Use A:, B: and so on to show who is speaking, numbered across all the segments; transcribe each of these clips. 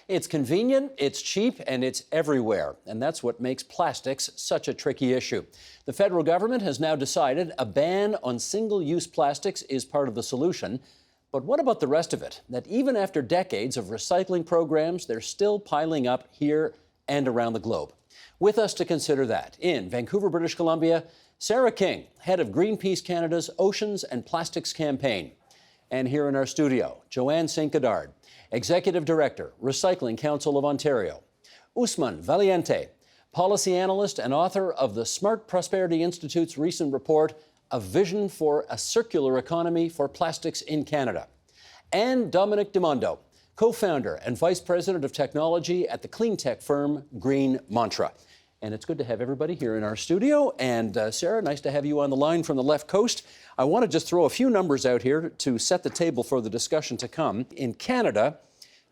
A: It's convenient, it's cheap, and it's everywhere. And that's what makes plastics such a tricky issue. The federal government has now decided a ban on single-use plastics is part of the solution. But what about the rest of it? That even after decades of recycling programs, they're still piling up here and around the globe. With us to consider that, in Vancouver, British Columbia, Sarah King, head of Greenpeace Canada's Oceans and Plastics Campaign. And here in our studio, Joanne St. Godard, Executive Director, Recycling Council of Ontario. Usman Valiente, policy analyst and author of the Smart Prosperity Institute's recent report, A Vision for a Circular Economy for Plastics in Canada. And Dominic Dimondo, co-founder and vice president of technology at the clean tech firm Green Mantra. And it's good to have everybody here in our studio. And Sarah, nice to have you on the line from the left coast. I want to just throw a few numbers out here to set the table for the discussion to come. In Canada,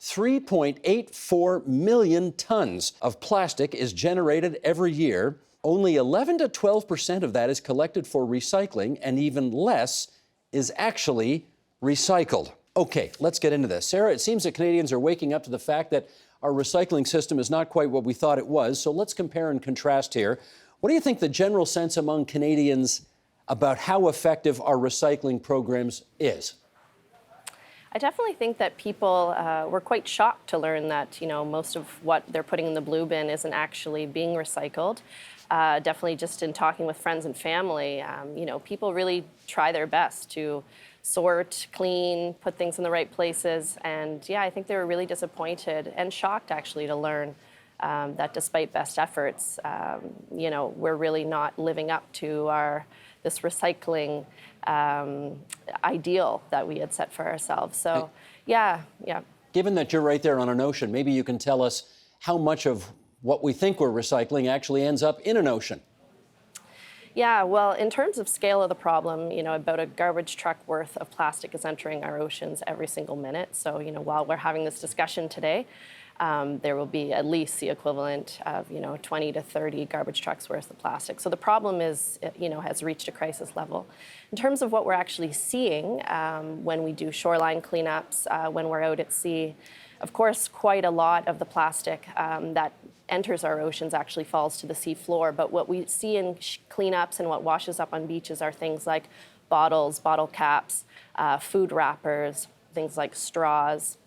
A: 3.84 million tons of plastic is generated every year. Only 11 to 12% of that is collected for recycling, and even less is actually recycled. Okay, let's get into this. Sarah, it seems that Canadians are waking up to the fact that our recycling system is not quite what we thought it was, so let's compare and contrast here. What do you think the general sense among Canadians about how effective our recycling programs is?
B: I definitely think that people were quite shocked to learn that, most of what they're putting in the blue bin isn't actually being recycled. Definitely just in talking with friends and family, people really try their best to sort, clean, put things in the right places. And yeah, I think they were really disappointed and shocked actually to learn that despite best efforts, we're really not living up to this recycling ideal that we had set for ourselves. So yeah.
A: Given that you're right there on an ocean, maybe you can tell us how much of what we think we're recycling actually ends up in an ocean.
B: Yeah, well, in terms of scale of the problem, about a garbage truck worth of plastic is entering our oceans every single minute. So, while we're having this discussion today, there will be at least the equivalent of, 20 to 30 garbage trucks worth of plastic. So the problem is, has reached a crisis level. In terms of what we're actually seeing when we do shoreline cleanups, when we're out at sea, of course, quite a lot of the plastic that enters our oceans actually falls to the sea floor. But what we see in cleanups and what washes up on beaches are things like bottles, bottle caps, food wrappers, things like straws.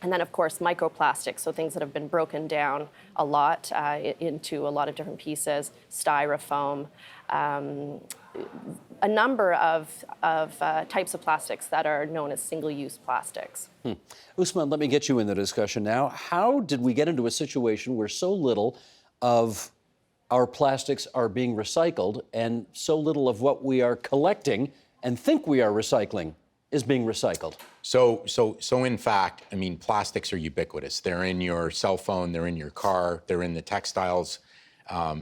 B: And then, of course, microplastics, so things that have been broken down a lot into a lot of different pieces, styrofoam, a number of types of plastics that are known as single-use plastics.
A: Usman, let me get you in the discussion now. How did we get into a situation where so little of our plastics are being recycled and so little of what we are collecting and think we are recycling is being recycled?
C: So in fact, plastics are ubiquitous. They're in your cell phone, they're in your car, they're in the textiles,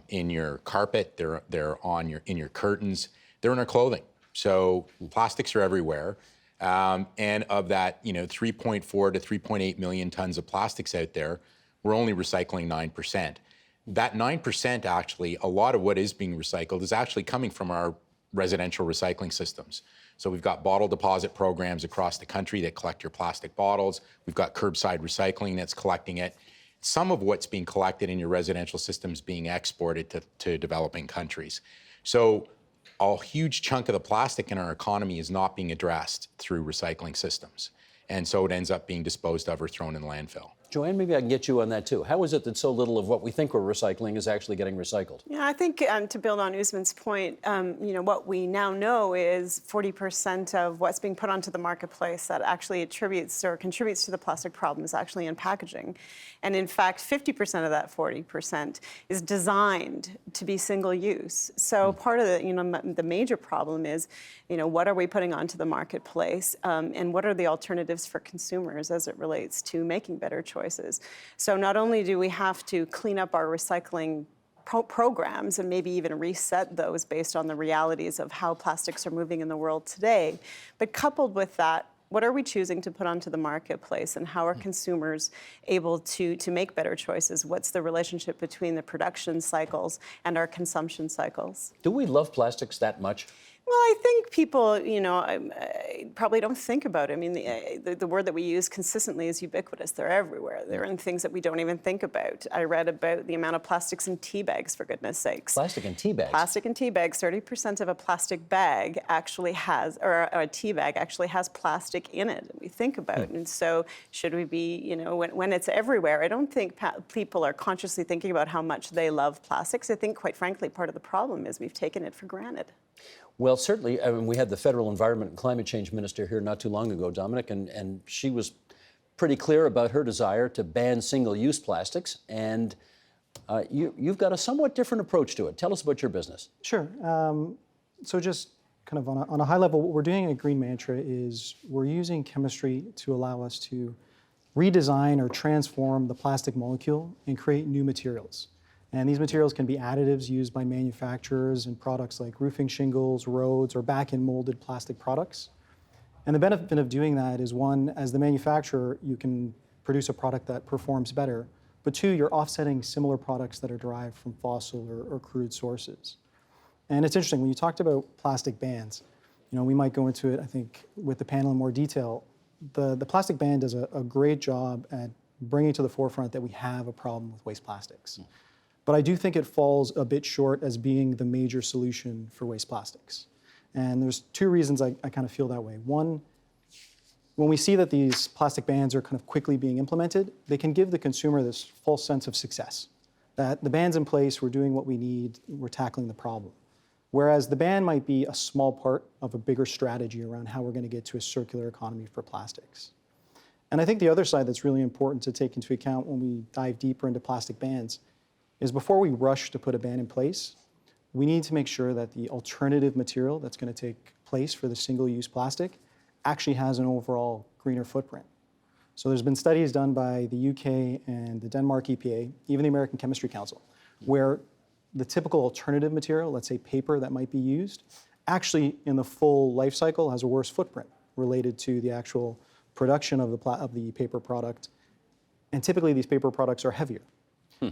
C: in your carpet, they're in your curtains, they're in our clothing. So plastics are everywhere. And of that, 3.4 to 3.8 million tons of plastics out there, we're only recycling 9%. That 9%, actually, a lot of what is being recycled is actually coming from our residential recycling systems. So we've got bottle deposit programs across the country that collect your plastic bottles. We've got curbside recycling that's collecting it. Some of what's being collected in your residential systems being exported to developing countries. So a huge chunk of the plastic in our economy is not being addressed through recycling systems. And so it ends up being disposed of or thrown in the landfill.
A: Joanne, maybe I can get you on that too. How is it that so little of what we think we're recycling is actually getting recycled?
D: Yeah, I think to build on Usman's point, what we now know is 40% of what's being put onto the marketplace that actually attributes or contributes to the plastic problem is actually in packaging. And in fact, 50% of that 40% is designed to be single use. So part of the major problem is, what are we putting onto the marketplace and what are the alternatives for consumers as it relates to making better choices. So not only do we have to clean up our recycling programs and maybe even reset those based on the realities of how plastics are moving in the world today, but coupled with that, what are we choosing to put onto the marketplace and how are consumers able to make better choices? What's the relationship between the production cycles and our consumption cycles?
A: Do we love plastics that much?
D: Well, I think people, probably don't think about it. I mean, the word that we use consistently is ubiquitous. They're everywhere. They're in things that we don't even think about. I read about the amount of plastics in tea bags, for goodness sakes.
A: Plastic in tea bags?
D: Plastic in tea bags. 30% of a plastic bag actually has, or a tea bag actually has plastic in it. We think about it. And so should we be, when it's everywhere, I don't think people are consciously thinking about how much they love plastics. I think, quite frankly, part of the problem is we've taken it for granted.
A: Well, certainly. I mean, we had the federal environment and climate change minister here not too long ago, Dominic, and she was pretty clear about her desire to ban single-use plastics. And you've got a somewhat different approach to it. Tell us about your business.
E: Sure. So just kind of on a high level, what we're doing at Green Mantra is we're using chemistry to allow us to redesign or transform the plastic molecule and create new materials. And these materials can be additives used by manufacturers in products like roofing shingles, roads, or back-end molded plastic products. And the benefit of doing that is, one, as the manufacturer, you can produce a product that performs better, but two, you're offsetting similar products that are derived from fossil or crude sources. And it's interesting, when you talked about plastic bans, we might go into it, I think, with the panel in more detail. The plastic ban does a great job at bringing to the forefront that we have a problem with waste plastics. But I do think it falls a bit short as being the major solution for waste plastics. And there's two reasons I kind of feel that way. One, when we see that these plastic bans are kind of quickly being implemented, they can give the consumer this false sense of success, that the ban's in place, we're doing what we need, we're tackling the problem. Whereas the ban might be a small part of a bigger strategy around how we're going to get to a circular economy for plastics. And I think the other side that's really important to take into account when we dive deeper into plastic bans is, before we rush to put a ban in place, we need to make sure that the alternative material that's going to take place for the single-use plastic actually has an overall greener footprint. So there's been studies done by the UK and the Denmark EPA, even the American Chemistry Council, where the typical alternative material, let's say paper that might be used, actually in the full life cycle has a worse footprint related to the actual production of the paper product. And typically these paper products are heavier.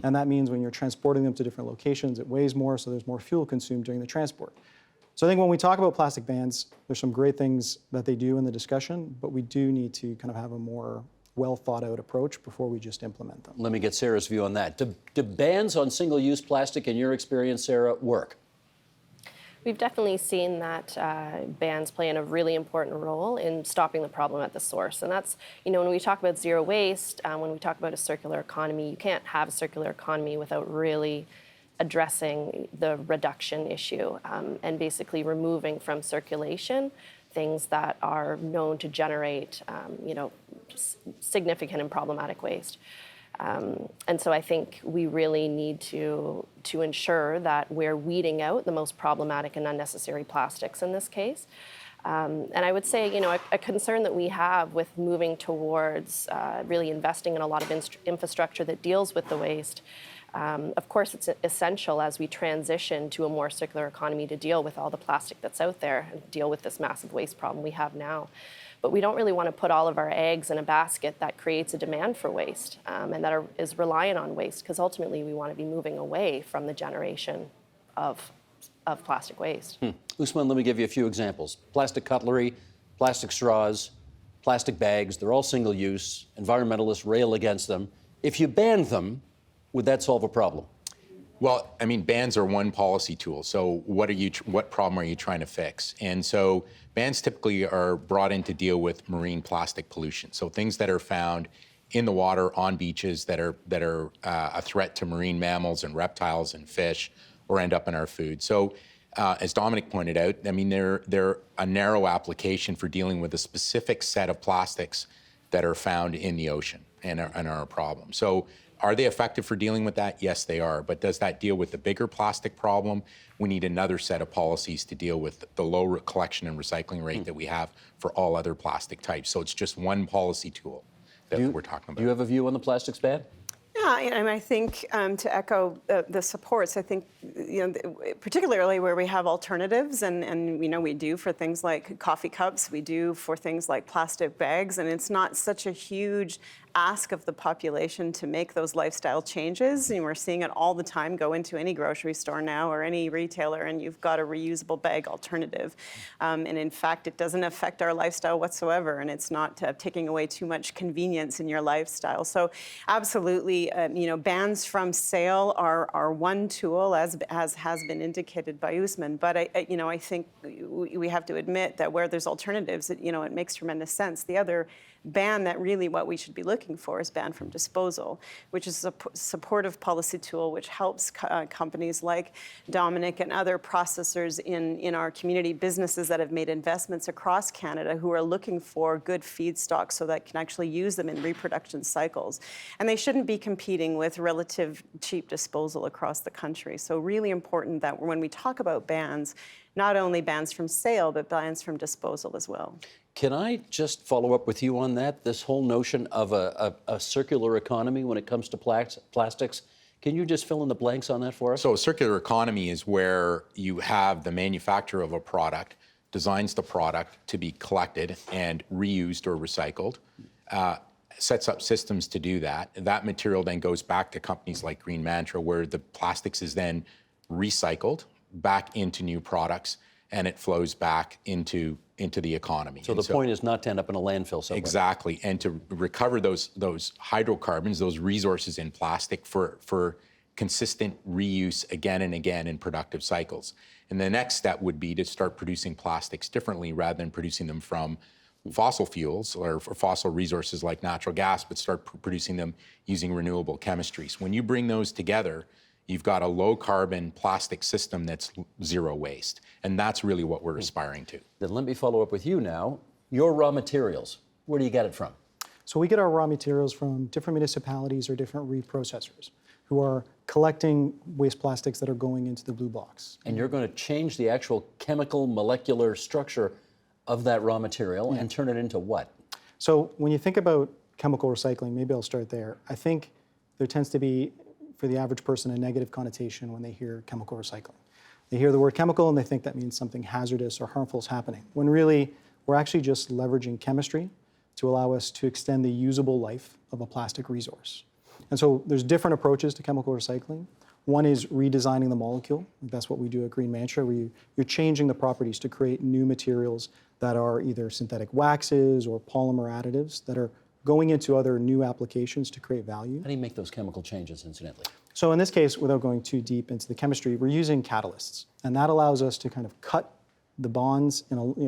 E: And that means when you're transporting them to different locations, it weighs more, so there's more fuel consumed during the transport. So I think when we talk about plastic bans, there's some great things that they do in the discussion, but we do need to kind of have a more well thought out approach before we just implement them.
A: Let me get Sarah's view on that. Do bans on single-use plastic, in your experience, Sarah, work?
B: We've definitely seen that bans play a really important role in stopping the problem at the source. And that's, when we talk about zero waste, when we talk about a circular economy, you can't have a circular economy without really addressing the reduction issue and basically removing from circulation things that are known to generate, significant and problematic waste. And so I think we really need to ensure that we're weeding out the most problematic and unnecessary plastics in this case. And I would say, a concern that we have with moving towards really investing in a lot of infrastructure that deals with the waste. Of course, it's essential as we transition to a more circular economy to deal with all the plastic that's out there and deal with this massive waste problem we have now. But we don't really want to put all of our eggs in a basket that creates a demand for waste and that is reliant on waste, because ultimately we want to be moving away from the generation of plastic waste.
A: Usman, let me give you a few examples. Plastic cutlery, plastic straws, plastic bags, they're all single-use. Environmentalists rail against them. If you banned them, would that solve a problem?
C: Well, I mean, bans are one policy tool. So what problem are you trying to fix? And so bans typically are brought in to deal with marine plastic pollution. So things that are found in the water on beaches that are a threat to marine mammals and reptiles and fish, or end up in our food. So as Dominic pointed out, I mean, they're a narrow application for dealing with a specific set of plastics that are found in the ocean and are a problem. So are they effective for dealing with that? Yes, they are. But does that deal with the bigger plastic problem? We need another set of policies to deal with the low collection and recycling rate that we have for all other plastic types. So it's just one policy tool that we're talking about.
A: Do you have a view on the plastics ban?
D: Yeah, and I think to echo the supports, I think particularly where we have alternatives, and we do for things like coffee cups, we do for things like plastic bags, and it's not such a huge ask of the population to make those lifestyle changes. And we're seeing it all the time. Go into any grocery store now or any retailer, and you've got a reusable bag alternative. And in fact, it doesn't affect our lifestyle whatsoever, and it's not taking away too much convenience in your lifestyle. So absolutely, bans from sale are one tool, as has been indicated by Usman. But I think we have to admit that where there's alternatives, it makes tremendous sense. The other ban that really what we should be looking for is ban from disposal, which is a supportive policy tool which helps companies like Dominic and other processors in our community, businesses that have made investments across Canada who are looking for good feedstock so that can actually use them in reproduction cycles. And they shouldn't be competing with relative cheap disposal across the country. So really important that when we talk about bans, not only bans from sale, but bans from disposal as well.
A: Can I just follow up with you on that? This whole notion of a circular economy when it comes to plastics. Can you just fill in the blanks on that for us?
C: So a circular economy is where you have the manufacturer of a product designs the product to be collected and reused or recycled, sets up systems to do that. That material then goes back to companies like Green Mantra, where the plastics is then recycled back into new products, and it flows back into the economy.
A: So the point is not to end up in a landfill somewhere.
C: Exactly, and to recover those hydrocarbons, those resources in plastic for consistent reuse again and again in productive cycles. And the next step would be to start producing plastics differently rather than producing them from fossil fuels or fossil resources like natural gas, but start producing them using renewable chemistries. When you bring those together, you've got a low-carbon plastic system that's zero waste. And that's really what we're aspiring to.
A: Then let me follow up with you now. Your raw materials, where do you get it from?
E: So we get our raw materials from different municipalities or different reprocessors who are collecting waste plastics that are going into the blue box.
A: And you're going to change the actual chemical molecular structure of that raw material and turn it into what?
E: So when you think about chemical recycling, maybe I'll start there. I think there tends to be, for the average person, a negative connotation when they hear chemical recycling. They hear the word chemical and they think that means something hazardous or harmful is happening, when really we're actually just leveraging chemistry to allow us to extend the usable life of a plastic resource. And so there's different approaches to chemical recycling. One is redesigning the molecule. That's what we do at Green Mantra, where you're changing the properties to create new materials that are either synthetic waxes or polymer additives that are going into other new applications to create value.
A: How do you make those chemical changes, incidentally?
E: So in this case, without going too deep into the chemistry, we're using catalysts. And that allows us to kind of cut the bonds,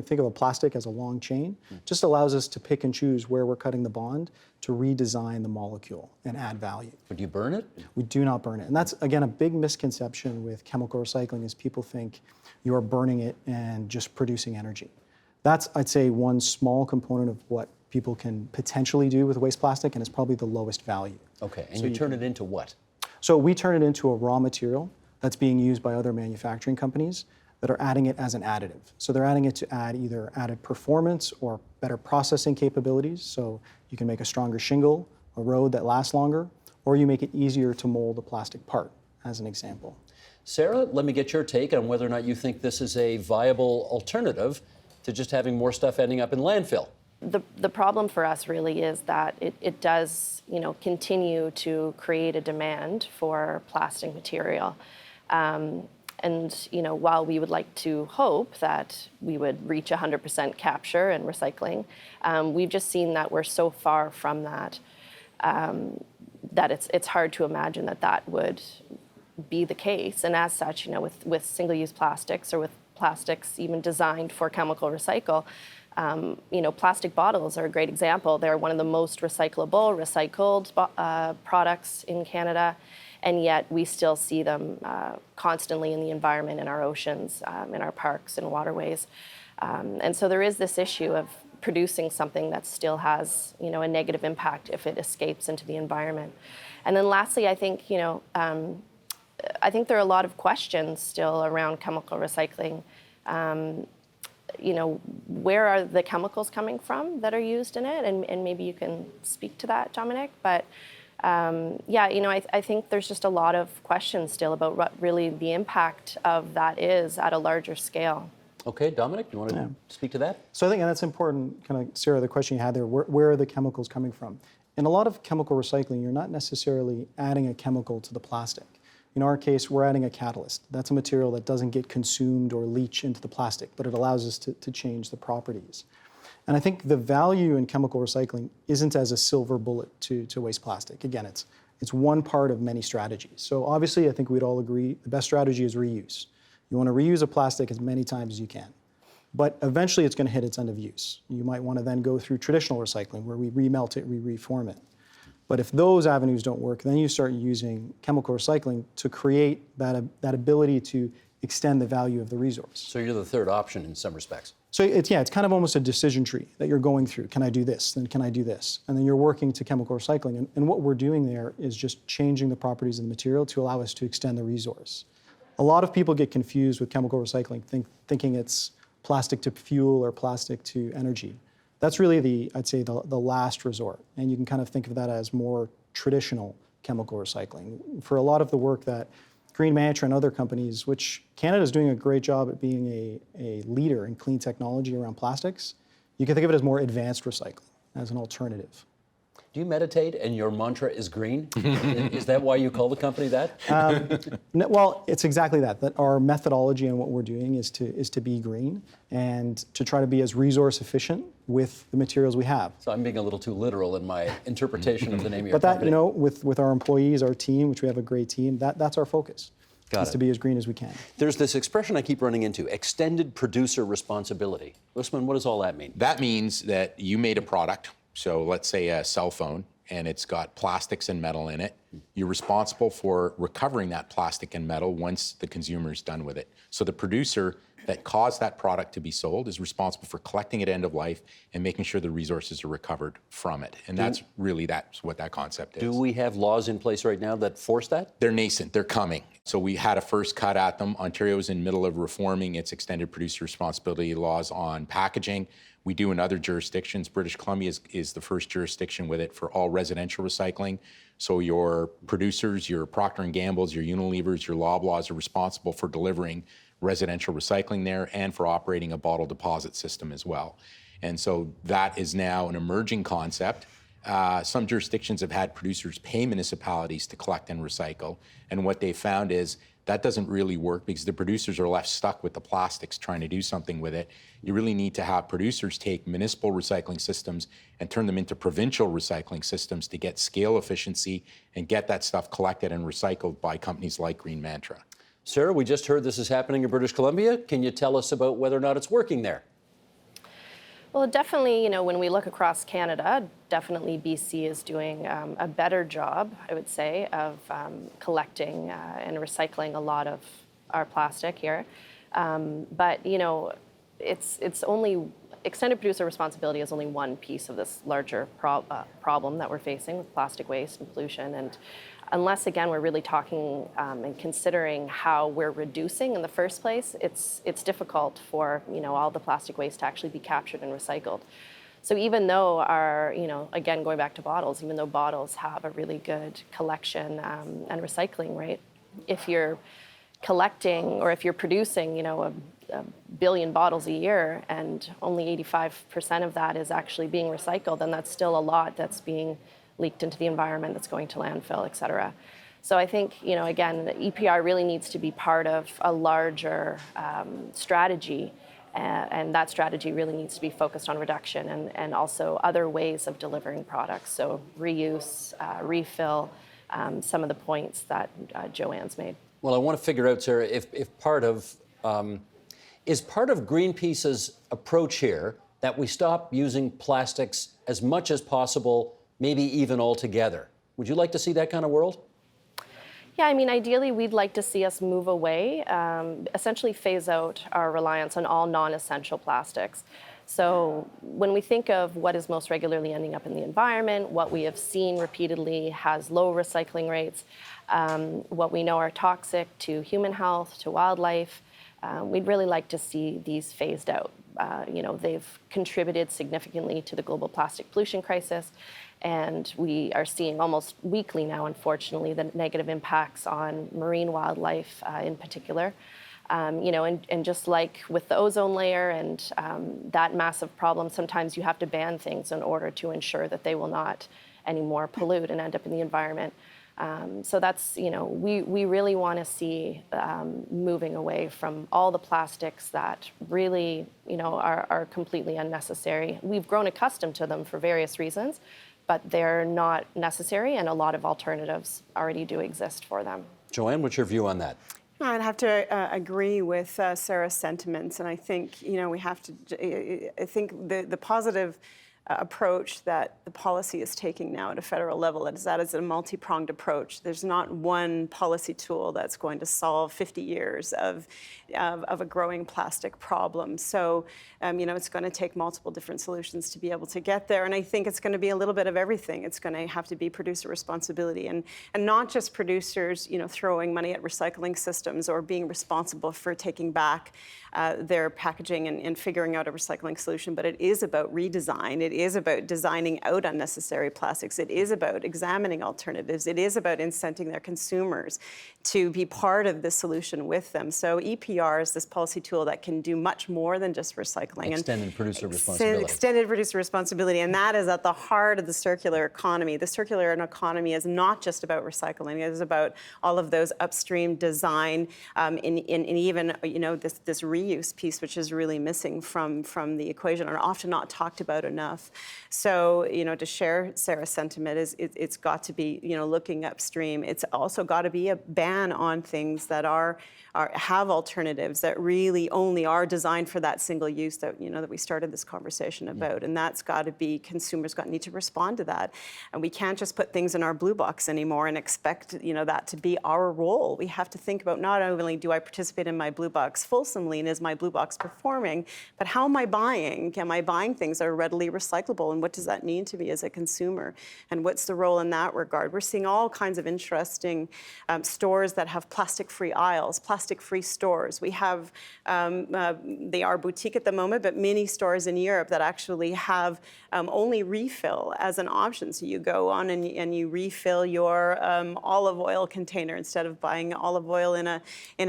E: think of a plastic as a long chain, just allows us to pick and choose where we're cutting the bond to redesign the molecule and add value.
A: Would you burn it?
E: We do not burn it. And that's, again, a big misconception with chemical recycling is people think you are burning it and just producing energy. That's, I'd say, one small component of what people can potentially do with waste plastic, and it's probably the lowest value.
A: Okay, and so you turn it into what?
E: So we turn it into a raw material that's being used by other manufacturing companies that are adding it as an additive. So they're adding it to add either added performance or better processing capabilities. So you can make a stronger shingle, a road that lasts longer, or you make it easier to mold a plastic part, as an example.
A: Sarah, let me get your take on whether or not you think this is a viable alternative to just having more stuff ending up in landfill.
B: The problem for us really is that it does, continue to create a demand for plastic material. And while we would like to hope that we would reach 100% capture and recycling, we've just seen that we're so far from that that it's hard to imagine that would be the case. And as such, with single-use plastics or with plastics even designed for chemical recycle, plastic bottles are a great example. They're one of the most recycled products in Canada, and yet we still see them constantly in the environment, in our oceans, in our parks and waterways. And so there is this issue of producing something that still has, a negative impact if it escapes into the environment. And then lastly, I think, I think there are a lot of questions still around chemical recycling. Where are the chemicals coming from that are used in it? And maybe you can speak to that, Dominic. But I think there's just a lot of questions still about what really the impact of that is at a larger scale.
A: Okay, Dominic, you want to speak to that?
E: So I think that's important, kind of, Sarah, the question you had there, where are the chemicals coming from? in a lot of chemical recycling, you're not necessarily adding a chemical to the plastic. In our case, we're adding a catalyst. That's a material that doesn't get consumed or leach into the plastic, but it allows us to change the properties. And I think the value in chemical recycling isn't as a silver bullet to waste plastic. Again, it's one part of many strategies. So obviously, I think we'd all agree the best strategy is reuse. You want to reuse a plastic as many times as you can. But eventually, it's going to hit its end of use. You might want to then go through traditional recycling, where we remelt it, we reform it. But if those avenues don't work, then you start using chemical recycling to create that ability to extend the value of the resource.
A: So you're the third option in some respects.
E: So it's kind of almost a decision tree that you're going through. Can I do this? Then can I do this? And then you're working to chemical recycling. And what we're doing there is just changing the properties of the material to allow us to extend the resource. A lot of people get confused with chemical recycling, thinking it's plastic to fuel or plastic to energy. That's really I'd say the last resort. And you can kind of think of that as more traditional chemical recycling. For a lot of the work that Green Mantra and other companies, which Canada is doing a great job at being a leader in clean technology around plastics, you can think of it as more advanced recycling, as an alternative.
A: Do you meditate and your mantra is green? Is that why you call the company that?
E: Well, it's exactly that our methodology and what we're doing is to be green and to try to be as resource efficient with the materials we have.
A: So I'm being a little too literal in my interpretation of the name of your
E: But that,
A: company.
E: with our employees, our team, which we have a great team, that's our focus.
A: Got
E: is
A: it.
E: to be as green as we can.
A: There's this expression I keep running into, extended producer responsibility. Usman, what does all that mean?
C: That means that you made a product, so let's say a cell phone, and it's got plastics and metal in it. You're responsible for recovering that plastic and metal once the consumer is done with it. So the producer that caused that product to be sold is responsible for collecting it end of life and making sure the resources are recovered from it. And that's what that concept is.
A: Do we have laws in place right now that force that?
C: They're nascent, they're coming. So we had a first cut at them. Ontario's in the middle of reforming its extended producer responsibility laws on packaging. We do in other jurisdictions. British Columbia is the first jurisdiction with it for all residential recycling. So your producers, your Procter & Gamble's, your Unilevers, your Loblaws are responsible for delivering residential recycling there and for operating a bottle deposit system as well. And so that is now an emerging concept. Some jurisdictions have had producers pay municipalities to collect and recycle. And what they found is that doesn't really work because the producers are left stuck with the plastics trying to do something with it. You really need to have producers take municipal recycling systems and turn them into provincial recycling systems to get scale efficiency and get that stuff collected and recycled by companies like Green Mantra.
A: Sarah, we just heard this is happening in British Columbia. Can you tell us about whether or not it's working there?
B: Well, definitely, when we look across Canada, definitely BC is doing a better job, I would say, of collecting and recycling a lot of our plastic here. But, it's only, extended producer responsibility is only one piece of this larger problem that we're facing with plastic waste and pollution. And unless, again, we're really talking and considering how we're reducing in the first place, it's difficult for, all the plastic waste to actually be captured and recycled. So even though our, again, going back to bottles, even though bottles have a really good collection and recycling rate, if you're collecting or if you're producing, a billion bottles a year and only 85% of that is actually being recycled, then that's still a lot that's being leaked into the environment, that's going to landfill, et cetera. So I think, again, the EPR really needs to be part of a larger strategy, and that strategy really needs to be focused on reduction and also other ways of delivering products. So reuse, refill, some of the points that Joanne's made.
A: Well, I want to figure out, Sarah, if part of Greenpeace's approach here that we stop using plastics as much as possible, maybe even altogether. Would you like to see that kind of world?
B: Yeah, ideally, we'd like to see us move away, essentially phase out our reliance on all non-essential plastics. So when we think of what is most regularly ending up in the environment, what we have seen repeatedly has low recycling rates, what we know are toxic to human health, to wildlife, we'd really like to see these phased out. They've contributed significantly to the global plastic pollution crisis, and we are seeing almost weekly now, unfortunately, the negative impacts on marine wildlife in particular. And just like with the ozone layer and that massive problem, sometimes you have to ban things in order to ensure that they will not anymore pollute and end up in the environment. So that's, we really want to see moving away from all the plastics that really, are completely unnecessary. We've grown accustomed to them for various reasons, but they're not necessary, and a lot of alternatives already do exist for them.
A: Joanne, what's your view on that?
D: I'd have to agree with Sarah's sentiments, and I think we have to. I think the positive approach that the policy is taking now at a federal level is that it's a multi-pronged approach. There's not one policy tool that's going to solve 50 years of a growing plastic problem. So, it's going to take multiple different solutions to be able to get there. And I think it's going to be a little bit of everything. It's going to have to be producer responsibility, and not just producers, throwing money at recycling systems or being responsible for taking back their packaging and figuring out a recycling solution, but it is about redesign. It is about designing out unnecessary plastics. It is about examining alternatives. It is about incenting their consumers to be part of the solution with them. So EPR is this policy tool that can do much more than just recycling.
A: Extended producer responsibility.
D: Extended producer responsibility, and that is at the heart of the circular economy. The circular economy is not just about recycling. It is about all of those upstream design and even this reuse piece, which is really missing from the equation and often not talked about enough. So, to share Sarah's sentiment it's got to be, looking upstream. It's also got to be a ban on things that have alternatives that really only are designed for that single use that we started this conversation about. And that's got to be, consumers need to respond to that. And we can't just put things in our blue box anymore and expect, that to be our role. We have to think about not only do I participate in my blue box fulsomely and is my blue box performing, but how am I buying? Am I buying things that are readily recyclable? And what does that mean to me as a consumer? And what's the role in that regard? We're seeing all kinds of interesting stores that have plastic-free aisles, plastic-free stores. We have, they are boutique at the moment, but many stores in Europe that actually have only refill as an option. So you go on and you refill your olive oil container instead of buying olive oil in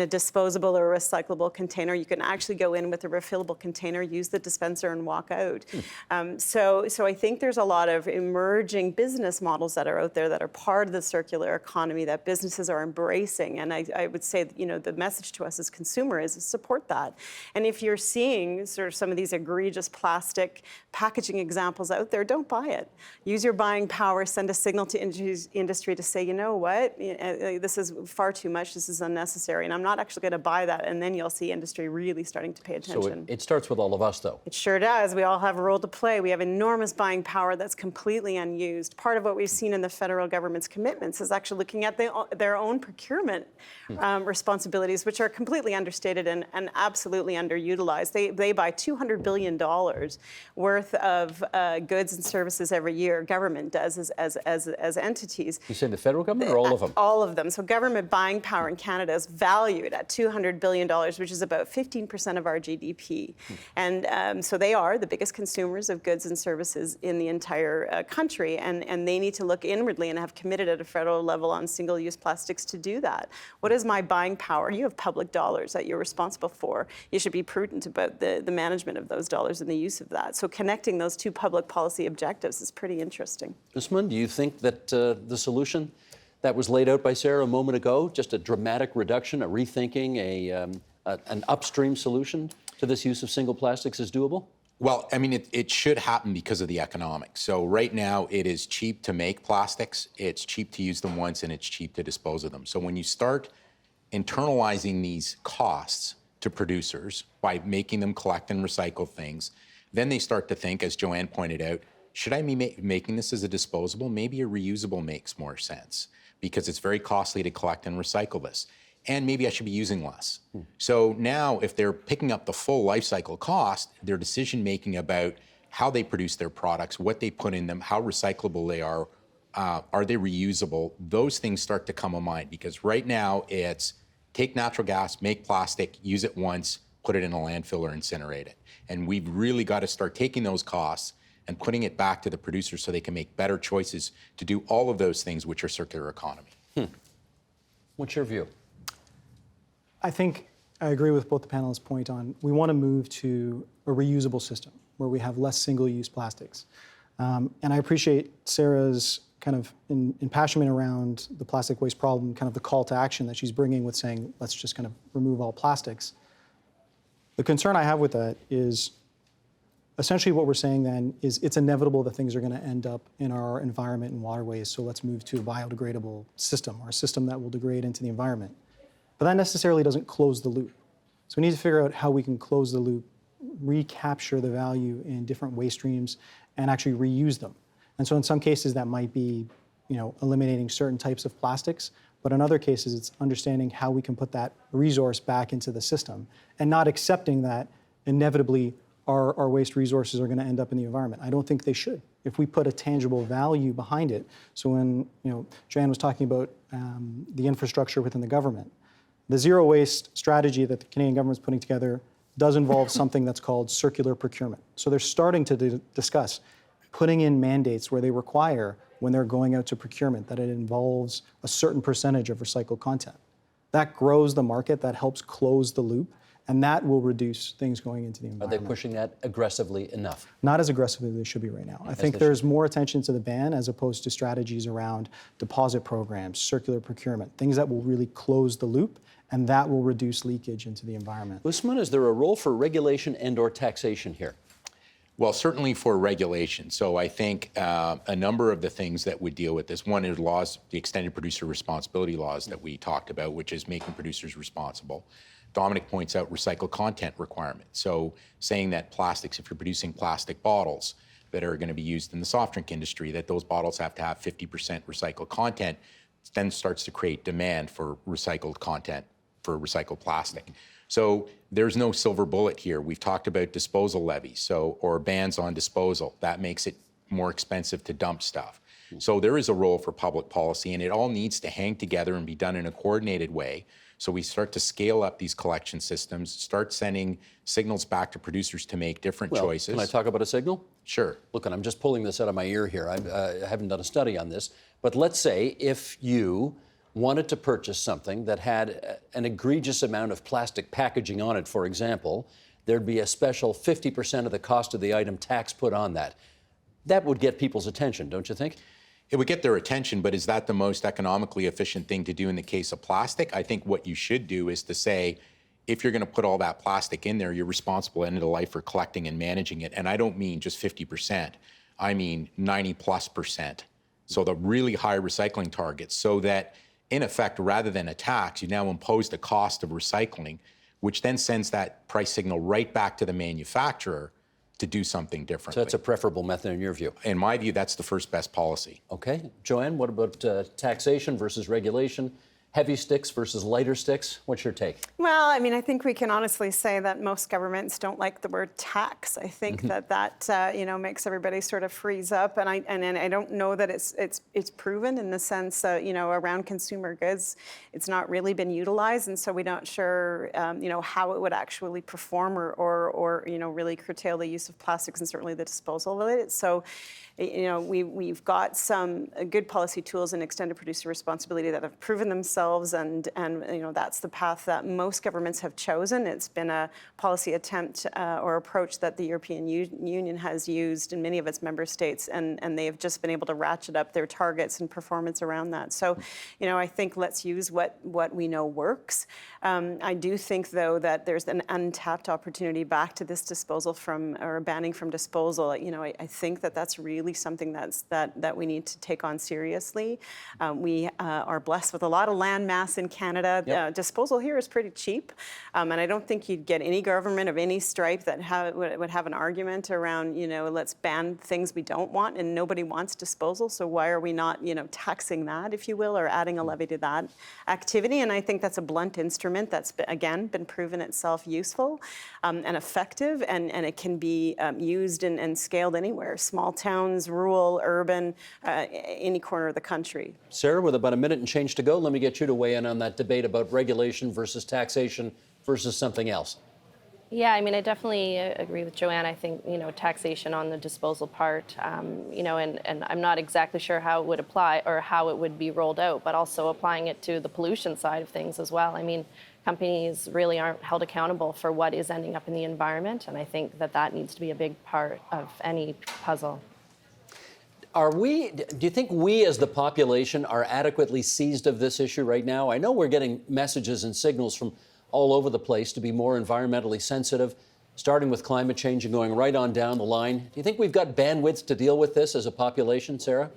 D: a disposable or recyclable container. You can actually go in with a refillable container, use the dispenser, and walk out. So I think there's a lot of emerging business models that are out there that are part of the circular economy that businesses are embracing. And I would say, the message to us as consumers is support that. And if you're seeing sort of some of these egregious plastic packaging examples out there, don't buy it. Use your buying power, send a signal to industry to say, you know what, this is far too much, this is unnecessary, and I'm not actually going to buy that. And then you'll see industry really starting to pay attention.
A: So it starts with all of us, though.
D: It sure does. We all have a role to play. We have enormous buying power that's completely unused. Part of what we've seen in the federal government's commitments is actually looking at their own procurement responsibilities, which are completely understated and absolutely underutilized. They buy $200 billion worth of goods and services every year. Government does as entities.
A: You say the federal government or all of them?
D: All of them. So government buying power in Canada is valued at $200 billion, which is about 15% of our GDP. And so they are the biggest consumers of goods and services in the entire country, and they need to look inwardly and have committed at a federal level on single-use plastics to do that. What is my buying power? You have public dollars that you're responsible for. You should be prudent about the management of those dollars and the use of that. So connecting those two public policy objectives is pretty interesting.
A: Usman, do you think that the solution that was laid out by Sarah a moment ago, just a dramatic reduction, a rethinking, an upstream solution to this use of single plastics is doable?
C: Well, I mean, it should happen because of the economics. So right now, it is cheap to make plastics, it's cheap to use them once, and it's cheap to dispose of them. So when you start internalizing these costs to producers by making them collect and recycle things, then they start to think, as Joanne pointed out, should I be making this as a disposable? Maybe a reusable makes more sense because it's very costly to collect and recycle this. And maybe I should be using less. So now if they're picking up the full life cycle cost, their decision making about how they produce their products, what they put in them, how recyclable they are they reusable, those things start to come to mind because right now it's take natural gas, make plastic, use it once, put it in a landfill or incinerate it. And we've really got to start taking those costs and putting it back to the producers so they can make better choices to do all of those things which are circular economy.
A: What's your view?
E: I think I agree with both the panelists' point on we want to move to a reusable system where we have less single-use plastics. And I appreciate Sarah's kind of impassionment around the plastic waste problem, kind of the call to action that she's bringing with saying, let's just kind of remove all plastics. The concern I have with that is essentially what we're saying then is it's inevitable that things are going to end up in our environment and waterways, so let's move to a biodegradable system or a system that will degrade into the environment. But that necessarily doesn't close the loop. So we need to figure out how we can close the loop, recapture the value in different waste streams, and actually reuse them. And so in some cases that might be, eliminating certain types of plastics, but in other cases it's understanding how we can put that resource back into the system and not accepting that inevitably our waste resources are going to end up in the environment. I don't think they should. If we put a tangible value behind it, so when Joanne was talking about the infrastructure within the government, the zero waste strategy that the Canadian government is putting together does involve something that's called circular procurement. So they're starting to discuss putting in mandates where they require, when they're going out to procurement, that it involves a certain percentage of recycled content. That grows the market, that helps close the loop, and that will reduce things going into the environment.
A: Are they pushing that aggressively enough?
E: Not as aggressively as they should be right now. I think there's more attention to the ban as opposed to strategies around deposit programs, circular procurement, things that will really close the loop, and that will reduce leakage into the environment.
A: Usman, is there a role for regulation and/or taxation here?
C: Well, certainly for regulation. So I think a number of the things that would deal with this, one is laws, the extended producer responsibility laws that we talked about, which is making producers responsible. Dominic points out recycled content requirements. So saying that plastics, if you're producing plastic bottles that are going to be used in the soft drink industry, that those bottles have to have 50% recycled content, then starts to create demand for recycled content, for recycled plastic. So there's no silver bullet here. We've talked about disposal levies, or bans on disposal. That makes it more expensive to dump stuff. So there is a role for public policy, and it all needs to hang together and be done in a coordinated way. So we start to scale up these collection systems, start sending signals back to producers to make different choices.
A: Can I talk about a signal?
C: Sure.
A: Look, and I'm just pulling this out of my ear here. I haven't done a study on this. But let's say if you wanted to purchase something that had an egregious amount of plastic packaging on it, for example, there'd be a special 50% of the cost of the item tax put on that. That would get people's attention, don't you think?
C: It would get their attention, but is that the most economically efficient thing to do in the case of plastic? I think what you should do is to say, if you're going to put all that plastic in there, you're responsible end of the life for collecting and managing it. And I don't mean just 50%. I mean 90+%. So the really high recycling targets, so that in effect, rather than a tax, you now impose the cost of recycling, which then sends that price signal right back to the manufacturer to do something differently.
A: So that's a preferable method in your view?
C: In my view, that's the first best policy.
A: Okay. Joanne, what about taxation versus regulation? Heavy sticks versus lighter sticks? What's your take?
D: Well, I mean, I think we can honestly say that most governments don't like the word tax. I think that makes everybody sort of freeze up, and I don't know that it's proven in the sense around consumer goods, it's not really been utilized, and so we're not sure how it would actually perform or really curtail the use of plastics and certainly the disposal of it. So, we've got some good policy tools in extended producer responsibility that have proven themselves, and that's the path that most governments have chosen. It's been a policy attempt or approach that the European Union has used in many of its member states, and they have just been able to ratchet up their targets and performance around that. So, I think let's use what we know works. I do think, though, that there's an untapped opportunity back to this disposal or banning from disposal. I think that's really something that we need to take on seriously. We are blessed with a lot of land mass in Canada.
A: Yep.
D: Disposal here is pretty cheap, and I don't think you'd get any government of any stripe that would have an argument around, let's ban things we don't want, and nobody wants disposal, so why are we not, taxing that, if you will, or adding a levy to that activity? And I think that's a blunt instrument that's, again, been proven itself useful and effective, and it can be used and scaled anywhere, small towns, rural, urban, any corner of the country.
A: Sarah, with about a minute and change to go, let me get you to weigh in on that debate about regulation versus taxation versus something else.
B: Yeah, I mean, I definitely agree with Joanne. I think, taxation on the disposal part, and I'm not exactly sure how it would apply or how it would be rolled out, but also applying it to the pollution side of things as well. I mean, companies really aren't held accountable for what is ending up in the environment, and I think that needs to be a big part of any puzzle.
A: Do you think we as the population are adequately seized of this issue right now? I know we're getting messages and signals from all over the place to be more environmentally sensitive, starting with climate change and going right on down the line. Do you think we've got bandwidth to deal with this as a population, Sarah?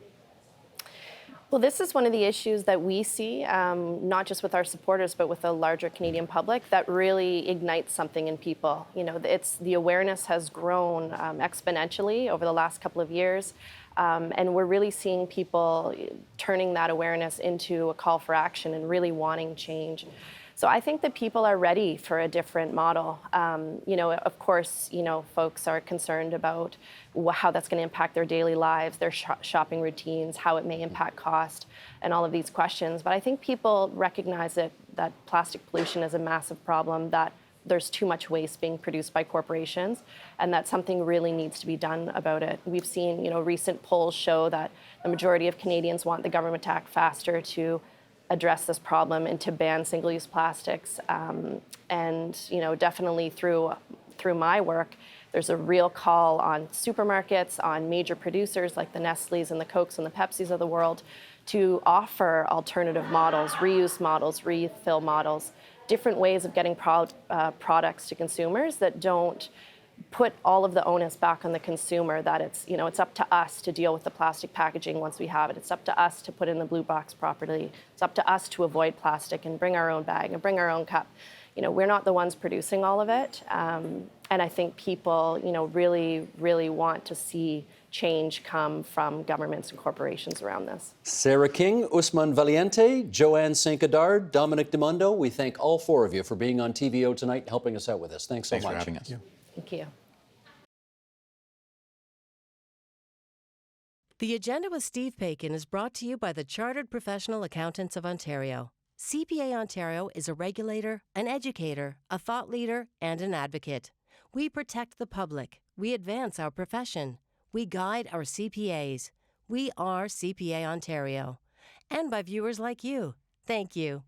B: Well, this is one of the issues that we see, not just with our supporters, but with the larger Canadian public, that really ignites something in people. You know, the awareness has grown exponentially over the last couple of years, and we're really seeing people turning that awareness into a call for action and really wanting change. So I think that people are ready for a different model. You know, of course, you know, folks are concerned about how that's going to impact their daily lives, their shopping routines, how it may impact cost, and all of these questions. But I think people recognize that plastic pollution is a massive problem, that there's too much waste being produced by corporations, and that something really needs to be done about it. We've seen, you know, recent polls show that the majority of Canadians want the government to act faster to address this problem and to ban single-use plastics. And you know, definitely through my work, there's a real call on supermarkets, on major producers like the Nestle's and the Cokes and the Pepsis of the world to offer alternative models, reuse models, refill models, different ways of getting products to consumers that don't put all of the onus back on the consumer, that it's, you know, it's up to us to deal with the plastic packaging once we have it. It's up to us to put in the blue box properly. It's up to us to avoid plastic and bring our own bag and bring our own cup. You know, we're not the ones producing all of it. And I think people, you know, really, really want to see change come from governments and corporations around this.
A: Sarah King, Usman Valiente, Joanne St. Godard, Dominic DeMondo, we thank all four of you for being on TVO tonight and helping us out with this. Thanks so much.
C: Thanks for having us.
B: Thank you.
F: The Agenda with Steve Paikin is brought to you by the Chartered Professional Accountants of Ontario. CPA Ontario is a regulator, an educator, a thought leader, and an advocate. We protect the public. We advance our profession. We guide our CPAs. We are CPA Ontario. And by viewers like you. Thank you.